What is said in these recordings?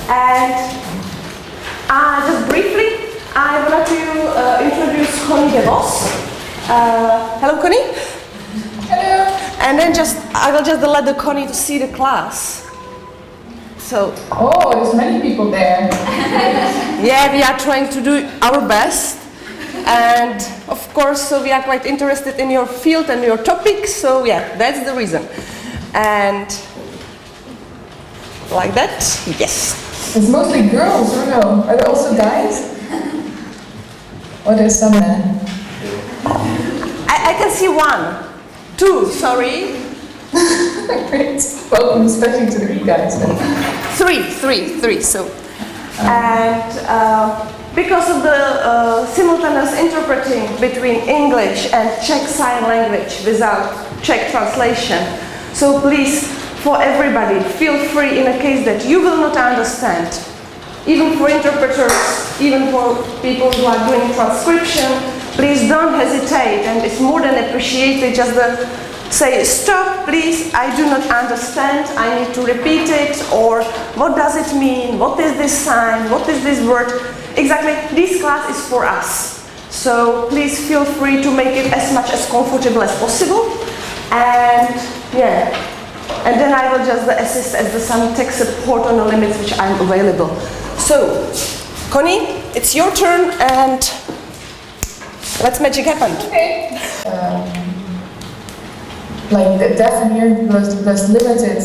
And just briefly, I would like to introduce Connie de Vos. Hello, Connie. Hello. And then I will just let the Connie to see the class. So. Oh, there's many people there. Yeah, we are trying to do our best. And of course, so we are quite interested in your field and your topic. So yeah, that's the reason. And like that, yes. It's mostly girls, or no? Are there also guys? Or there's some men? I can see one. Two, sorry. Great. Welcome especially to the guys then. Three. So, and because of the simultaneous interpreting between English and Czech sign language without Czech translation, so please, for everybody, feel free in a case that you will not understand, even for interpreters, even for people who are doing transcription, please don't hesitate, and it's more than appreciated, just say, stop, please, I do not understand, I need to repeat it, or what does it mean, what is this sign, what is this word? Exactly, this class is for us. So please feel free to make it as much as comfortable as possible. And yeah, and then I will just assist as some tech support on the limits which I'm available. So, Connie, it's your turn and let's magic happen. Okay. Like the deaf and hearing there's limited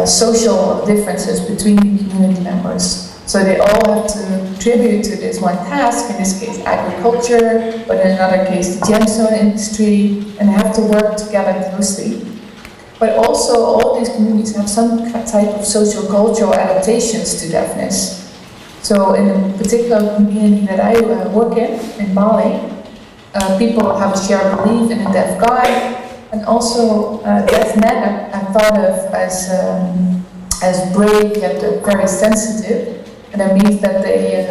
social differences between the community members. So they all have to contribute to this one task, in this case agriculture, but in another case the gemstone industry, and they have to work together closely. But also all these communities have some type of social cultural adaptations to deafness. So in a particular community that I work in Bali, people have a shared belief in a deaf guide, and also deaf men are thought of as brave yet very sensitive, and that means that their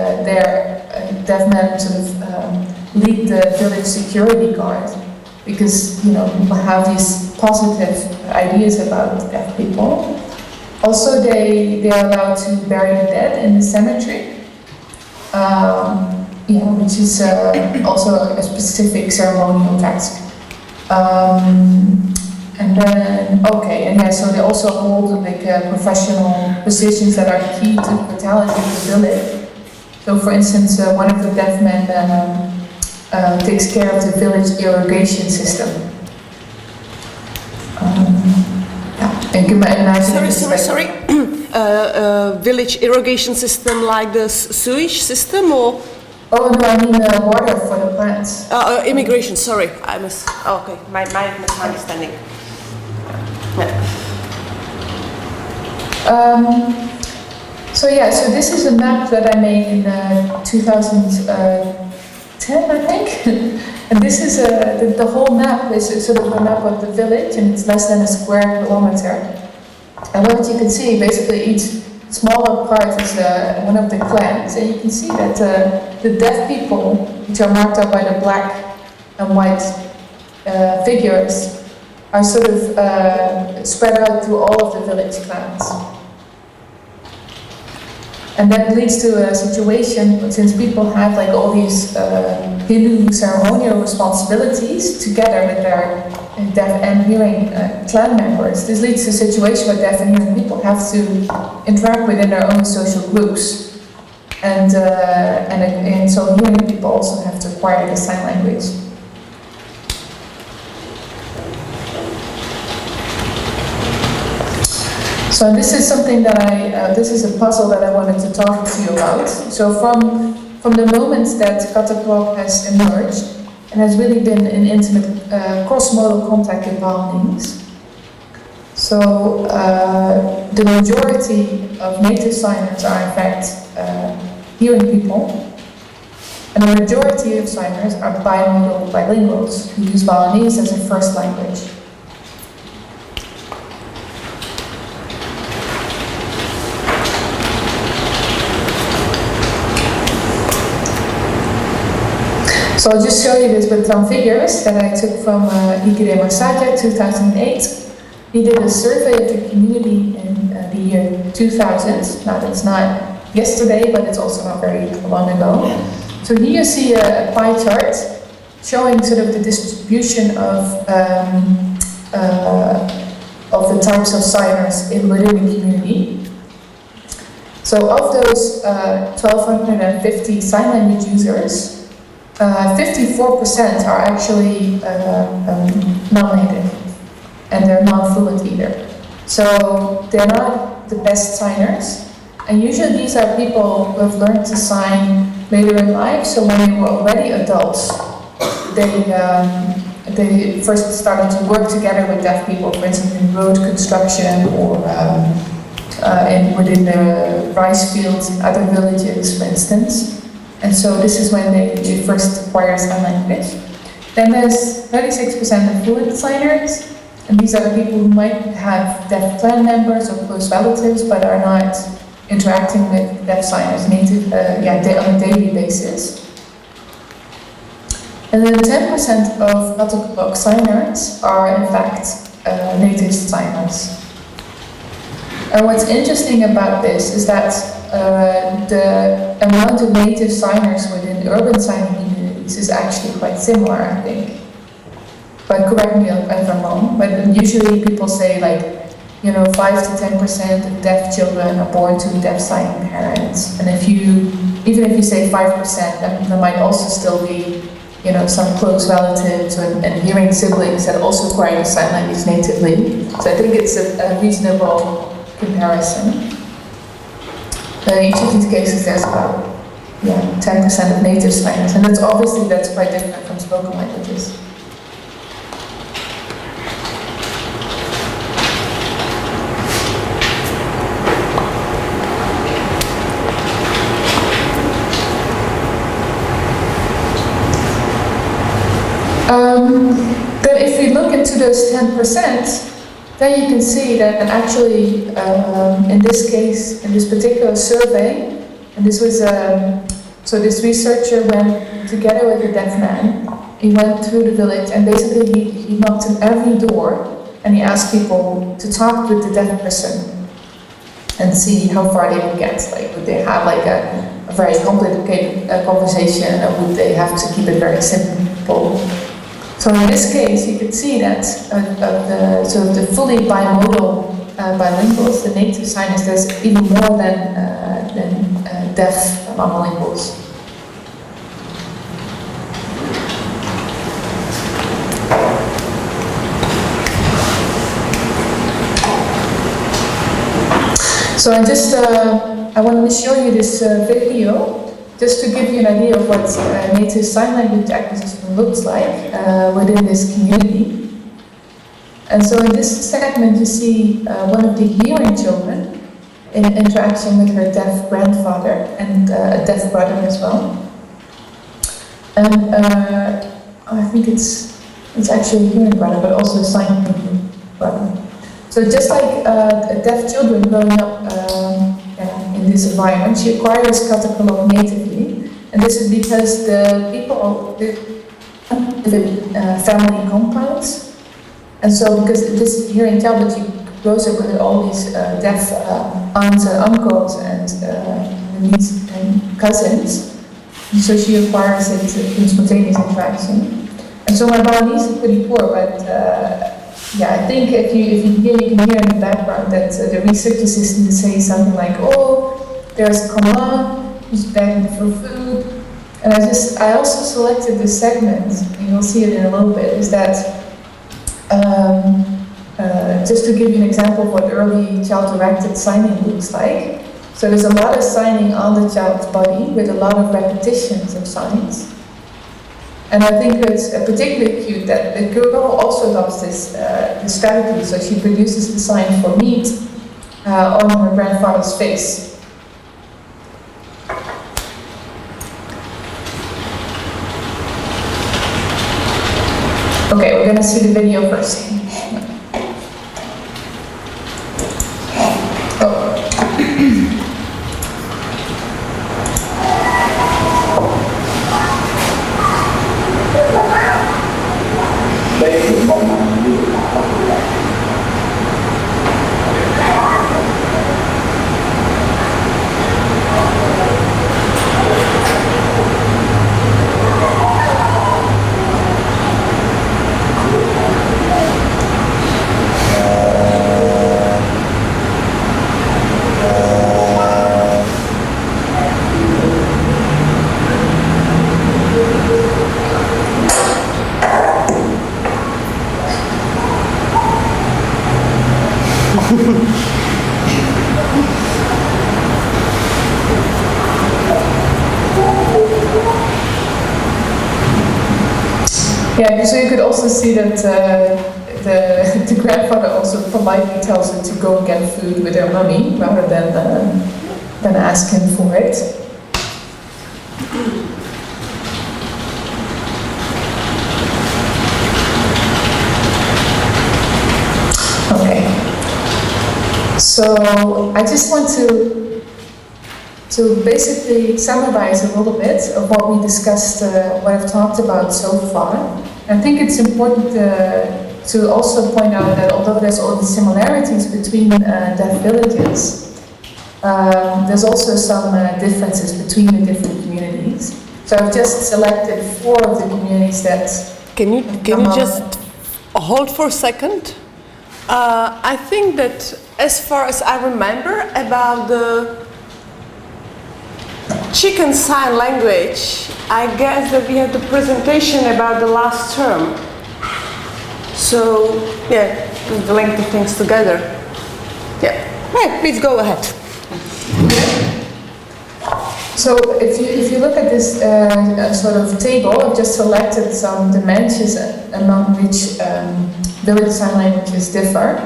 deaf men sort of lead the village security guard, because people have these positive ideas about deaf people. Also, they are allowed to bury the dead in the cemetery. Which is also a specific ceremonial task. So they also hold professional positions that are key to vitality of the village. So for instance, one of the deaf men takes care of the village irrigation system. And you might imagine Sorry. Village irrigation system like the sewage system, or? Oh no, I mean water for the plants. Immigration. Sorry, I miss. Oh, okay, my misunderstanding. Yeah. So this is a map that I made in 2010, I think. And this is the whole map is sort of a map of the village, and it's less than a square kilometer. And what you can see, basically each smaller part is one of the clans, and you can see that the deaf people, which are marked up by the black and white figures, are sort of spread out through all of the village clans. And that leads to a situation, since people have all these Hindu ceremonial responsibilities together with their deaf and hearing clan members, this leads to a situation where deaf and hearing people have to interact within their own social groups. And so hearing people also have to acquire the sign language. So this is something that this is a puzzle that I wanted to talk to you about. So from the moment that Kataklok has emerged, and has really been in intimate cross-modal contact with Balinese. So the majority of native signers are in fact hearing people, and the majority of signers are bimodal bilinguals who use Balinese as a first language. So I'll just show you this with some figures that I took from Ikire Masaja, 2008. he did a survey of the community in the year 2000. Now that's not yesterday, but it's also not very long ago. So here you see a pie chart showing sort of the distribution of the types of signers within the community. So of those 1,250 sign language users, 54% are actually non-native, and they're not fluent either. So they're not the best signers, and usually these are people who have learned to sign later in life. So when they were already adults, they first started to work together with deaf people, for instance in road construction or within the rice fields in other villages, for instance. And so this is when they first acquire sign language. Then there's 36% of fluent signers, and these are the people who might have deaf clan members or close relatives, but are not interacting with deaf signers native, on a daily basis. And then 10% of out-of-the-box signers are in fact native signers. And what's interesting about this is that the amount of native signers within urban signing communities is actually quite similar, I think. But correct me if I'm wrong, but usually people say 5 to 10% of deaf children are born to deaf signing parents. And even if you say 5%, then there might also still be some close relatives and hearing siblings that also acquire the sign language natively. So I think it's a reasonable comparison. In each of these cases there's about 10% of native signers, and that's quite different from spoken languages. Then if we look into those 10%, then you can see that actually, in this case, in this particular survey, and this was, so this researcher went together with a deaf man, he went through the village and basically he knocked on every door and he asked people to talk with the deaf person and see how far they would get. Would they have a very complicated conversation, or would they have to keep it very simple? So in this case, you could see that the fully bimodal bilinguals, the native signers, there's even more than deaf monolinguals. So I wanted to show you this video, just to give you an idea of what native sign language acquisition looks like within this community. And so in this segment you see one of the hearing children in interaction with her deaf grandfather and a deaf brother as well. And I think it's actually a hearing brother, but also a sign language brother. So just like deaf children growing up in this environment, she acquires Katakolok natively, and this is because the people live in family compounds, and so because this hearing child, she grows up with all these deaf aunts and uncles and nieces and cousins, and so she acquires it in spontaneous interaction. And so my Balinese is pretty poor, but I think if you can hear in the background that the research assistant is saying something like, "Oh, there's Kamala who's begging for food," and I also selected this segment, and you'll see it in a little bit. Is that just to give you an example of what early child-directed signing looks like? So there's a lot of signing on the child's body with a lot of repetitions of signs. And I think it's particularly cute that the girl also adopts this strategy. So she produces the sign for meat on her grandfather's face. Okay, we're going to see the video first. Yeah, so you could also see that the grandfather also politely tells her to go and get food with her mummy rather than ask him for it. Okay. So I just want to basically summarize a little bit of what we discussed, what I've talked about so far. I think it's important to also point out that although there's all the similarities between deaf villages, there's also some differences between the different communities. So I've just selected 4 of the communities that... Can you just hold for a second? I think that as far as I remember about the chicken sign language, I guess that we had the presentation about the last term. So, yeah, the link the things together. Yeah, right, please go ahead. So if you look at this sort of table, I've just selected some dimensions among which village sign languages differ.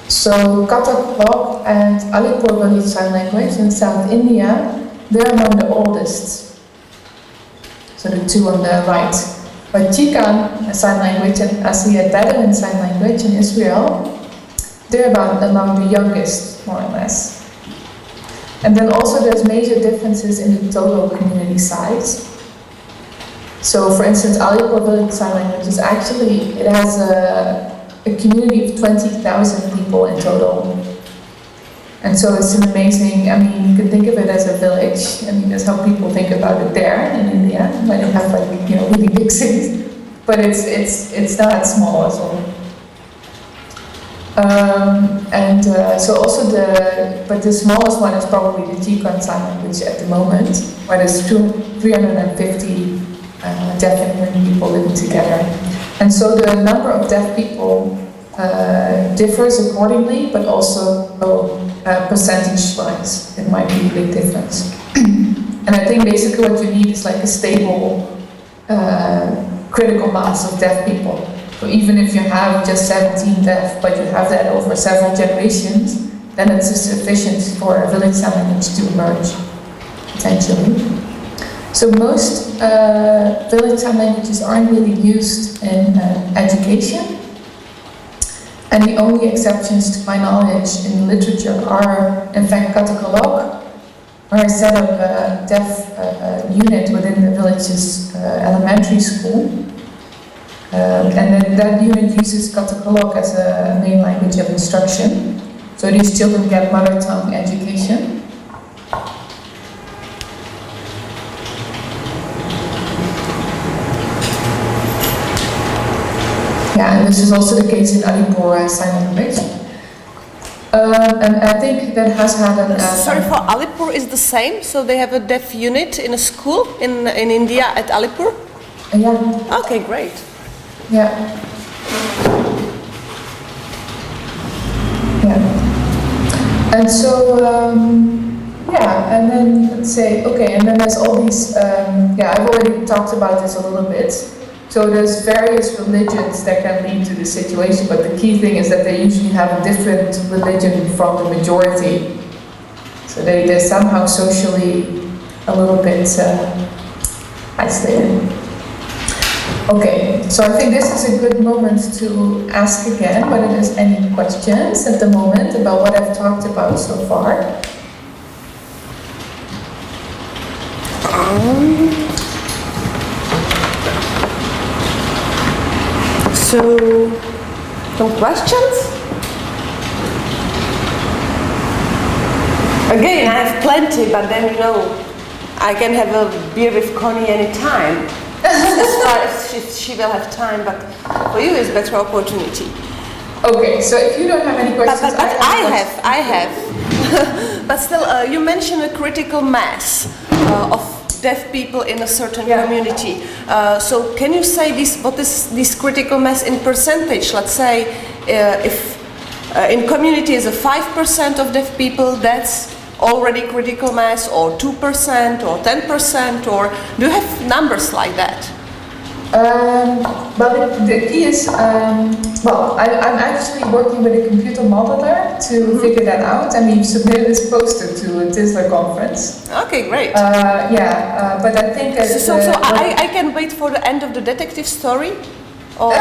So Kathak and Alipur village sign language in South India, they're among the oldest. So the 2 on the right. But Chikan sign language and Asiat Bedouin sign language in Israel, they're among the youngest, more or less. And then also there's major differences in the total community size. So for instance, Alipur village sign language is actually, it has a community of 20,000 people in total. And so it's an amazing, I mean, you can think of it as a village. I mean, that's how people think about it there in India, when they have like, you know, really big cities. But it's not that small at all. So also but the smallest one is probably the Chikan sign language at the moment, where there's 350 deaf and hearing people living together. And so the number of deaf people differs accordingly, but also percentage-wise, it might be a big difference. And I think basically what you need is like a stable critical mass of deaf people. So even if you have just 17 deaf, but you have that over several generations, then it's sufficient for a village sign language to emerge, potentially. So most village sign languages aren't really used in education. And the only exceptions to my knowledge in literature are, in fact, Katakalok, where I set up a deaf unit within the village's elementary school. And then that unit uses Katakalok as a main language of instruction. So these children get mother tongue education. Yeah, and this is also the case in Alipur sign language. And I think that has had an... Sorry, for Alipur is the same? So they have a deaf unit in a school in India at Alipur? Yeah. Okay, great. Yeah. Yeah. And so, yeah, and then let's say, okay, and then there's all these, yeah, I've already talked about this a little bit. So there's various religions that can lead to the situation, but the key thing is that they usually have a different religion from the majority. So they're somehow socially a little bit isolated. Okay, so I think this is a good moment to ask again whether there's any questions at the moment about what I've talked about so far. So, some questions? Again, I have plenty, but then you know, I can have a beer with Connie anytime. As far as she will have time, but for you it's better opportunity. Okay, so if you don't have any questions, but I have. But still, you mentioned a critical mass of deaf people in a certain community. So can you say what is this critical mass in percentage? Let's say if in community is a 5% of deaf people, that's already critical mass, or 2% or 10%, or do you have numbers like that? But the key is, I'm actually working with a computer modeler to figure that out, and we've submitted this poster to a TISLA conference. Okay, great. But I think... I can wait for the end of the detective story? Or...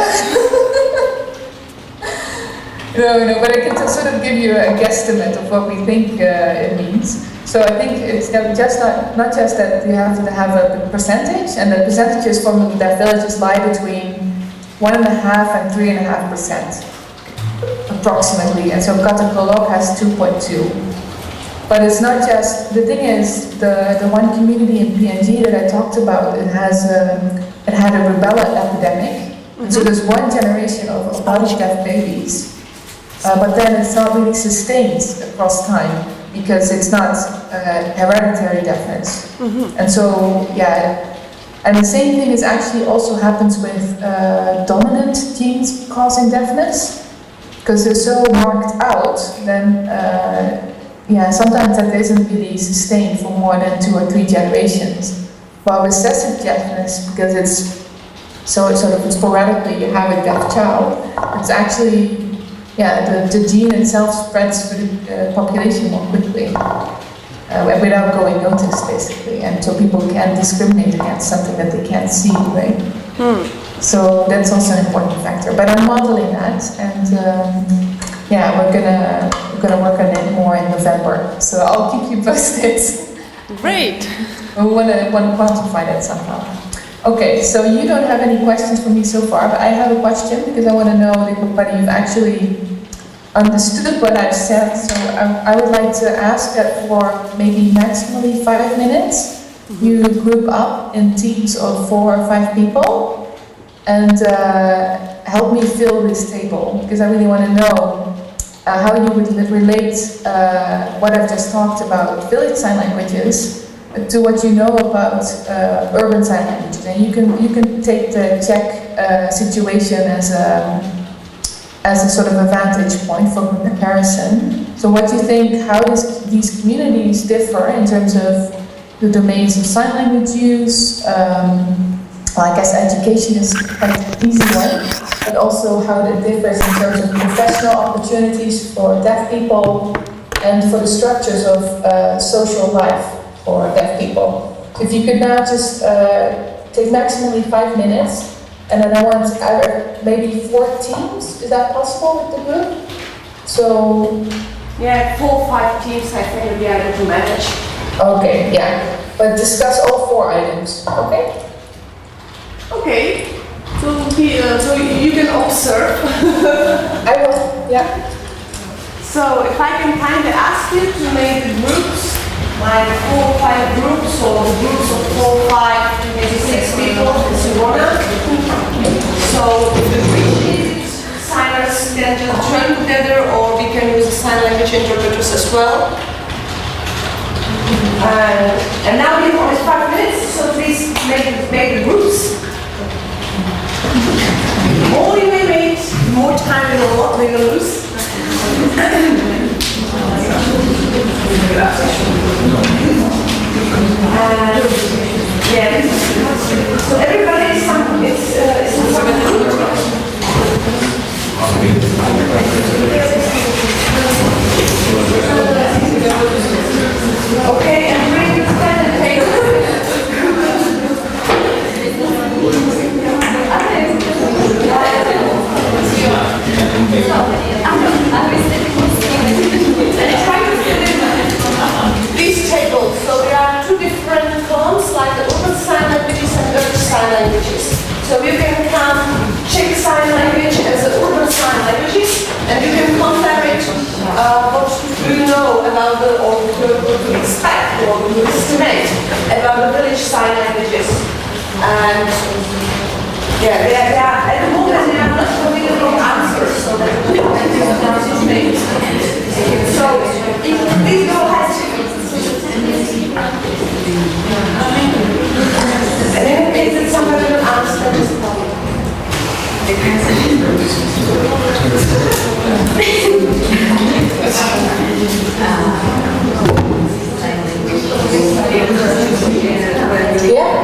No, but I can sort of give you a guesstimate of what we think it means. So I think it's just not just that you have to have a percentage, and the percentages from that villages lie between 1.5% and 3.5%, approximately. And so Katakolok has 2.2. But it's not just, the thing is, the one community in PNG that I talked about, it had a rubella epidemic. Mm-hmm. So there's one generation of body deaf babies. But then it's not really sustained across time because it's not hereditary deafness. Mm-hmm. And so, and the same thing is actually also happens with dominant genes causing deafness, because they're so marked out, then sometimes that isn't really sustained for more than 2 or 3 generations. While recessive deafness, because it's so sort of sporadically you have a deaf child, it's actually the gene itself spreads through the population more quickly without going noticed, basically, and so people can discriminate against something that they can't see, right? So that's also an important factor. But I'm modeling that, and we're gonna work on it more in November. So I'll keep you posted. Great. We want to quantify that somehow. Okay, so you don't have any questions for me so far, but I have a question because I want to know whether you've actually understood what I've said. So I would like to ask that for maybe maximally 5 minutes, you group up in teams of 4 or 5 people and help me fill this table, because I really want to know how you would relate what I've just talked about village sign languages to what you know about urban sign languages. And you can take the Czech situation as a sort of a vantage point for comparison. So what do you think, how these communities differ in terms of the domains of sign language use? Well, I guess education is quite an easy one, but also how it differs in terms of professional opportunities for deaf people and for the structures of social life for deaf people. So if you could now just take maximally 5 minutes, and then I want maybe 4 teams. Is that possible with the group? So 4 or 5 teams I think we'll be able to manage. Okay, but discuss all 4 items. Okay. So you can observe. I will. Yeah. So if I can kindly ask you to make the groups, like 4 or 5 groups, or groups of 4 or 5, maybe 6 people, as you wanna. So if the appreciated signers can just join together, or we can use sign language interpreters as well. And now we have only 5 minutes, so please make the groups. The more you may make, the more time we will lose. So everybody is okay, and bring the pen and paper. These tables, so there are 2 different columns, like the urban sign languages and village sign languages. So you can count Czech sign language as the urban sign languages, and you can compare it what you know about or to expect or to estimate about the village sign languages. And they are, at the moment they are not available answers, so that we can make. So please go ahead. And in case that somebody will answer this problem. Yeah?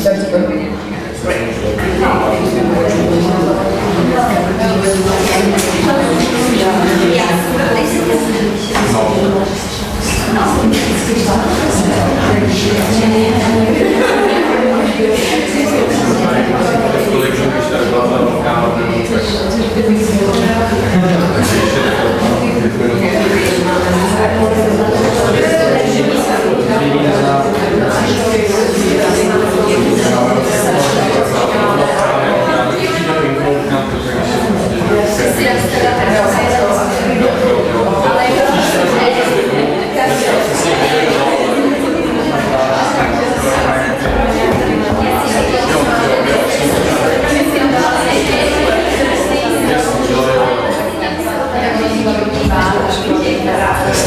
That's good. collection is